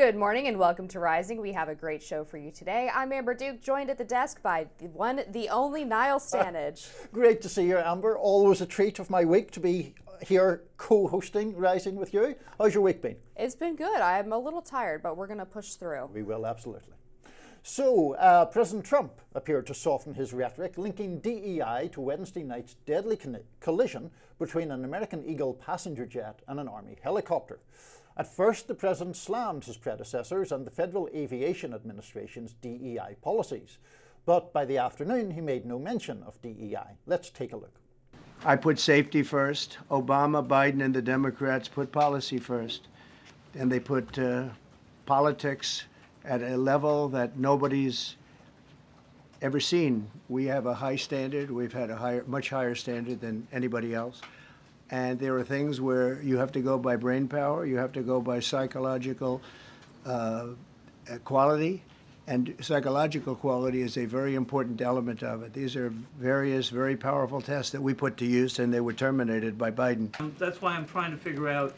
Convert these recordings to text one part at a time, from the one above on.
Good morning and welcome to Rising. We have a great show for you today. I'm Amber Duke, joined at the desk by the one, the only Niall Stanage. Great to see you, Amber. Always a treat of my week to be here co-hosting Rising with you. How's your week been? It's been good. I'm a little tired, but we're going to push through. We will, absolutely. So, President Trump appeared to soften his rhetoric, linking DEI to Wednesday night's deadly collision between an American Eagle passenger jet and an Army helicopter. At first, the president slammed his predecessors and the Federal Aviation Administration's DEI policies. But by the afternoon, he made no mention of DEI. Let's take a look. I put safety first. Obama, Biden, and the Democrats put policy first. And they put politics at a level that nobody's ever seen. We have a high standard. We've had a much higher standard than anybody else. And there are things where you have to go by brain power, you have to go by psychological quality, and psychological quality is a very important element of it. These are various very powerful tests that we put to use, and they were terminated by Biden. That's why I'm trying to figure out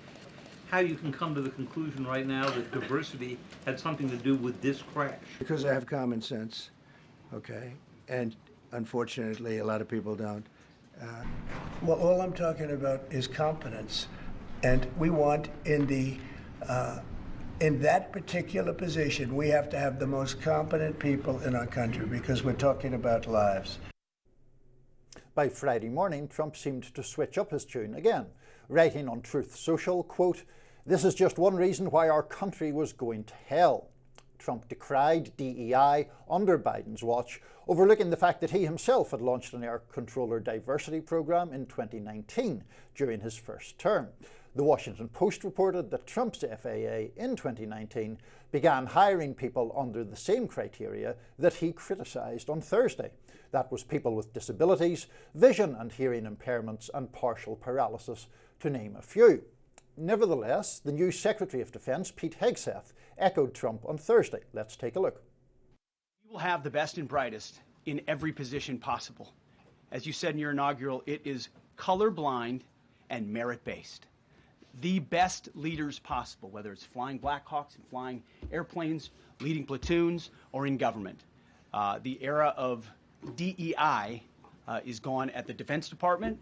how you can come to the conclusion right now that diversity had something to do with this crash. Because I have common sense, okay? And unfortunately, a lot of people don't. Well, all I'm talking about is competence, and we want in that particular position, we have to have the most competent people in our country because we're talking about lives. By Friday morning, Trump seemed to switch up his tune again, writing on Truth Social, quote, "This is just one reason why our country was going to hell." Trump decried DEI under Biden's watch, overlooking the fact that he himself had launched an air controller diversity program in 2019 during his first term. The Washington Post reported that Trump's FAA in 2019 began hiring people under the same criteria that he criticized on Thursday. That was people with disabilities, vision and hearing impairments, and partial paralysis, to name a few. Nevertheless, the new Secretary of Defense, Pete Hegseth, echoed Trump on Thursday. Let's take a look. You will have the best and brightest in every position possible. As you said in your inaugural, it is colorblind and merit-based. The best leaders possible, whether it's flying Black Hawks and flying airplanes, leading platoons, or in government. The era of DEI is gone at the Defense Department.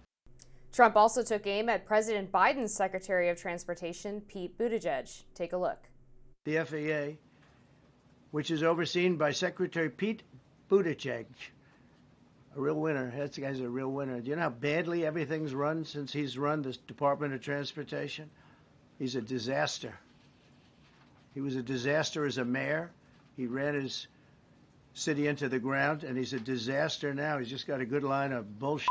Trump also took aim at President Biden's Secretary of Transportation, Pete Buttigieg. Take a look. The FAA, which is overseen by Secretary Pete Buttigieg, a real winner. That guy's a real winner. Do you know how badly everything's run since he's run this Department of Transportation? He's a disaster. He was a disaster as a mayor. He ran his city into the ground, and he's a disaster now. He's just got a good line of bullshit.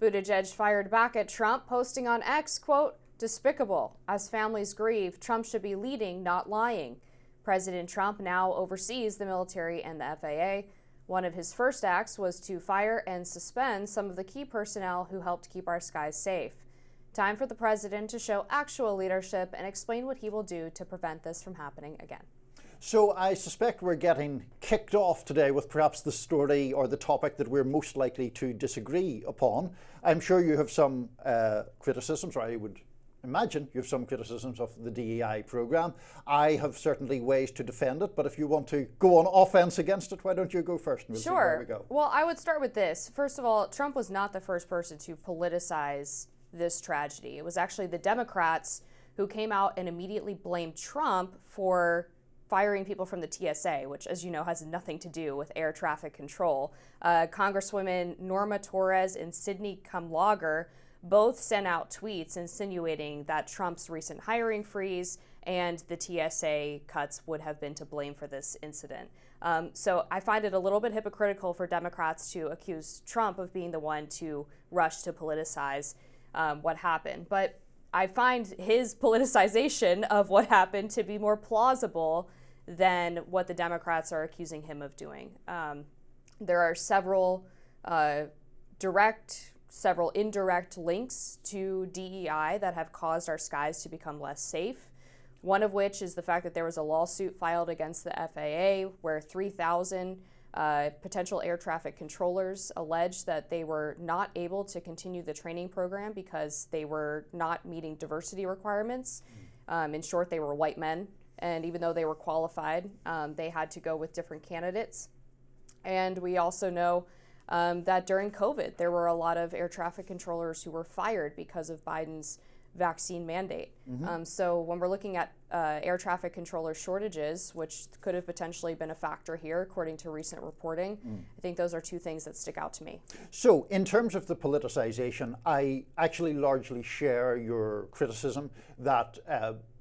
Buttigieg fired back at Trump, posting on X, quote, "Despicable. As families grieve, Trump should be leading, not lying." President Trump now oversees the military and the FAA. One of his first acts was to fire and suspend some of the key personnel who helped keep our skies safe. Time for the president to show actual leadership and explain what he will do to prevent this from happening again. So I suspect we're getting kicked off today with perhaps the story or the topic that we're most likely to disagree upon. I'm sure you have some criticisms, or I would imagine you have some criticisms of the DEI program. I have certainly ways to defend it, but if you want to go on offense against it, why don't you go first and we'll see where we go. Well, I would start with this. First of all, Trump was not the first person to politicize this tragedy. It was actually the Democrats who came out and immediately blamed Trump for firing people from the TSA, which, as you know, has nothing to do with air traffic control. Congresswomen Norma Torres and Sidney Kamlager both sent out tweets insinuating that Trump's recent hiring freeze and the TSA cuts would have been to blame for this incident. So I find it a little bit hypocritical for Democrats to accuse Trump of being the one to rush to politicize what happened. But I find his politicization of what happened to be more plausible than what the Democrats are accusing him of doing. There are several direct, several indirect links to DEI that have caused our skies to become less safe. One of which is the fact that there was a lawsuit filed against the FAA where 3,000 potential air traffic controllers alleged that they were not able to continue the training program because they were not meeting diversity requirements. In short, they were white men And even though they were qualified, they had to go with different candidates. And we also know that during COVID, there were a lot of air traffic controllers who were fired because of Biden's vaccine mandate. So when we're looking at air traffic controller shortages, which could have potentially been a factor here, according to recent reporting, I think those are two things that stick out to me. So in terms of the politicization, I actually largely share your criticism that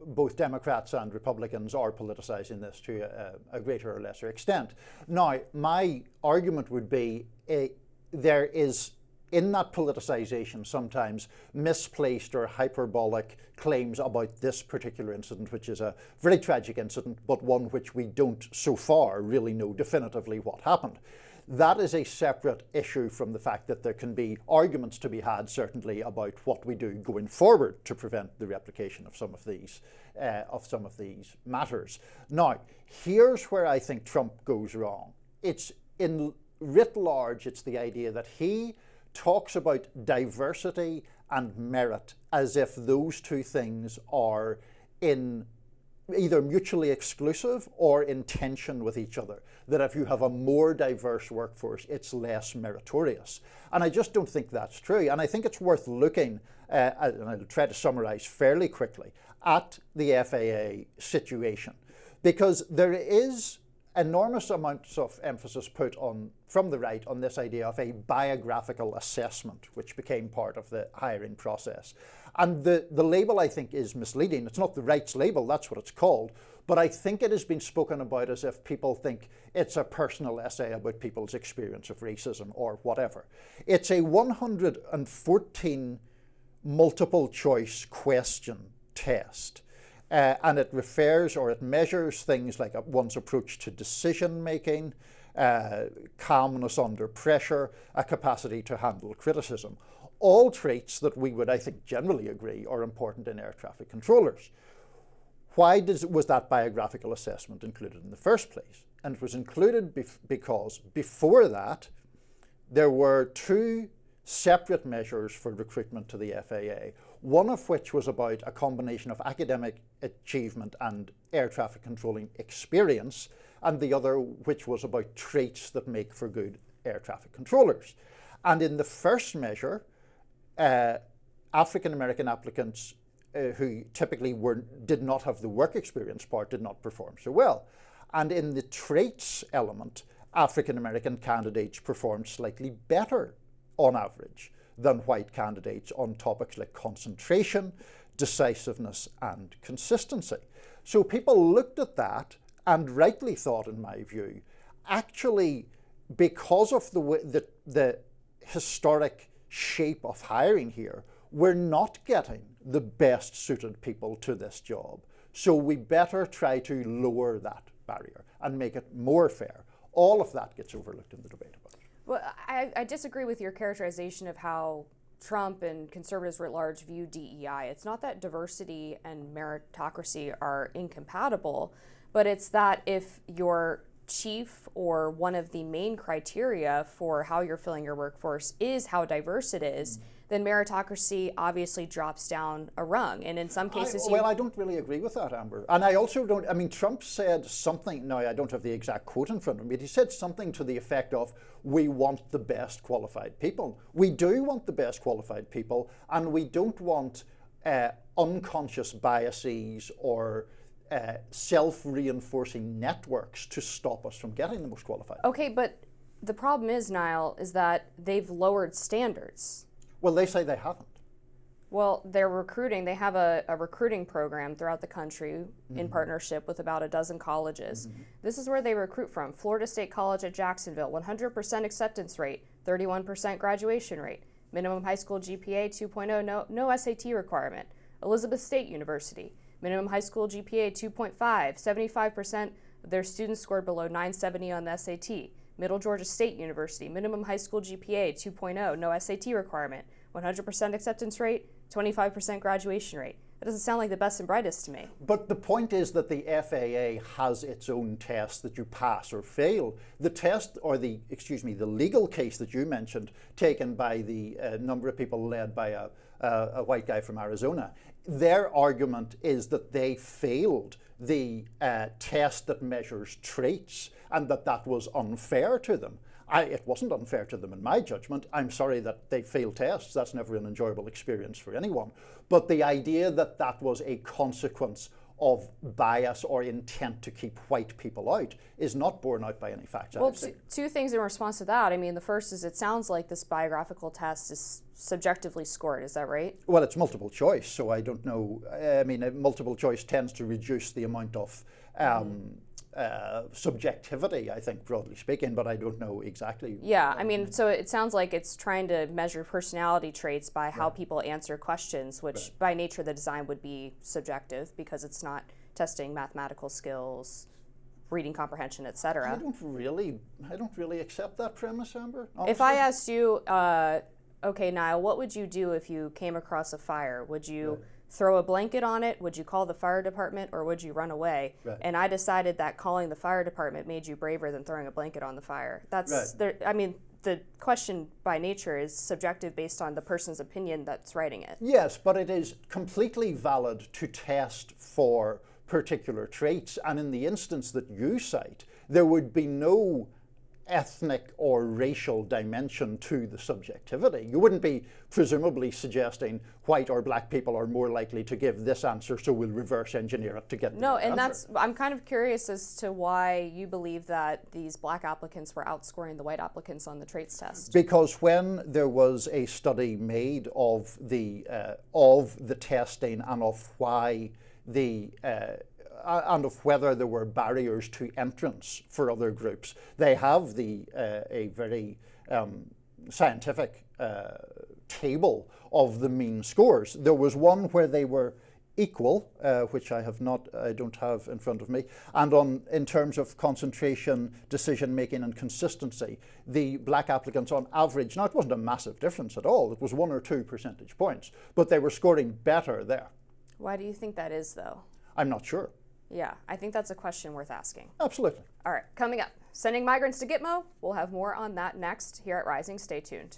both Democrats and Republicans are politicizing this to a greater or lesser extent. Now, my argument would be there is, in that politicization, sometimes misplaced or hyperbolic claims about this particular incident, which is a very tragic incident, but one which we don't so far really know definitively what happened. That is a separate issue from the fact that there can be arguments to be had, certainly, about what we do going forward to prevent the replication of some of these matters. Now, here's where I think Trump goes wrong. It's in writ large, it's the idea that he talks about diversity and merit as if those two things are in either mutually exclusive or in tension with each other. That if you have a more diverse workforce, it's less meritorious. And I just don't think that's true. And I think it's worth looking, and I'll try to summarize fairly quickly, at the FAA situation. Because there is enormous amounts of emphasis put on, from the right, on this idea of a biographical assessment, which became part of the hiring process. And the label, I think, is misleading. It's not the right's label, that's what it's called. But I think it has been spoken about as if people think it's a personal essay about people's experience of racism or whatever. It's a 114 multiple choice question test. And it refers or it measures things like one's approach to decision making, calmness under pressure, a capacity to handle criticism. All traits that we would, I think, generally agree are important in air traffic controllers. Why was that biographical assessment included in the first place? And it was included because before that, there were two separate measures for recruitment to the FAA, one of which was about a combination of academic achievement and air traffic controlling experience, and the other which was about traits that make for good air traffic controllers. And in the first measure, African American applicants who typically did not have the work experience part did not perform so well. And in the traits element, African American candidates performed slightly better on average than white candidates on topics like concentration, decisiveness, and consistency. So people looked at that and rightly thought, in my view, actually, because of the historic shape of hiring here, we're not getting the best suited people to this job. So we better try to lower that barrier and make it more fair. All of that gets overlooked in the debate about it. Well, I disagree with your characterization of how Trump and conservatives writ large view DEI. It's not that diversity and meritocracy are incompatible, but it's that if your chief or one of the main criteria for how you're filling your workforce is how diverse it is, then meritocracy obviously drops down a rung. And in some cases... I don't really agree with that, Amber. And I also don't... I mean, Trump said something... Now, I don't have the exact quote in front of me, but he said something to the effect of, we want the best qualified people. We do want the best qualified people, and we don't want unconscious biases or self-reinforcing networks to stop us from getting the most qualified. Okay, but the problem is, Niall, is that they've lowered standards. Well, they say they haven't. Well, they're recruiting. They have a recruiting program throughout the country in partnership with about a dozen colleges. This is where they recruit from. Florida State College at Jacksonville, 100% acceptance rate, 31% graduation rate, minimum high school GPA 2.0, no SAT requirement. Elizabeth State University, minimum high school GPA 2.5, 75% of their students scored below 970 on the SAT. Middle Georgia State University, minimum high school GPA 2.0, no SAT requirement, 100% acceptance rate, 25% graduation rate. That doesn't sound like the best and brightest to me. But the point is that the FAA has its own test that you pass or fail. The test, or the legal case that you mentioned, taken by the number of people led by a white guy from Arizona, their argument is that they failed the test that measures traits and that was unfair to them. It wasn't unfair to them in my judgment. I'm sorry that they failed tests. That's never an enjoyable experience for anyone. But the idea that that was a consequence of bias or intent to keep white people out is not borne out by any facts. Well, two things in response to that. I mean, the first is it sounds like this biographical test is subjectively scored. Is that right? Well, it's multiple choice, so I don't know. I mean, multiple choice tends to reduce the amount of subjectivity, I think, broadly speaking, but I don't know exactly. Yeah, I mean, so it sounds like it's trying to measure personality traits by how people answer questions, which by nature the design would be subjective because it's not testing mathematical skills, reading comprehension, etc. I don't really accept that premise, Amber. Honestly. If I asked you, okay, Niall, what would you do if you came across a fire? Would you throw a blanket on it? Would you call the fire department, or would you run away? Right. And I decided that calling the fire department made you braver than throwing a blanket on the fire. That's I mean, the question by nature is subjective based on the person's opinion that's writing it. Yes, but it is completely valid to test for particular traits, and in the instance that you cite, there would be no ethnic or racial dimension to the subjectivity. You wouldn't be presumably suggesting white or black people are more likely to give this answer, so we'll reverse engineer it to get the right answer. I'm kind of curious as to why you believe that these black applicants were outscoring the white applicants on the traits test. Because when there was a study made of the testing and of why and of whether there were barriers to entrance for other groups, they have a very scientific table of the mean scores. There was one where they were equal, which I don't have in front of me, and in terms of concentration, decision making, and consistency, the black applicants on average, now it wasn't a massive difference at all, it was 1 or 2 percentage points, but they were scoring better there. Why do you think that is, though? I'm not sure. Yeah, I think that's a question worth asking. Absolutely. All right, coming up, sending migrants to Gitmo. We'll have more on that next here at Rising. Stay tuned.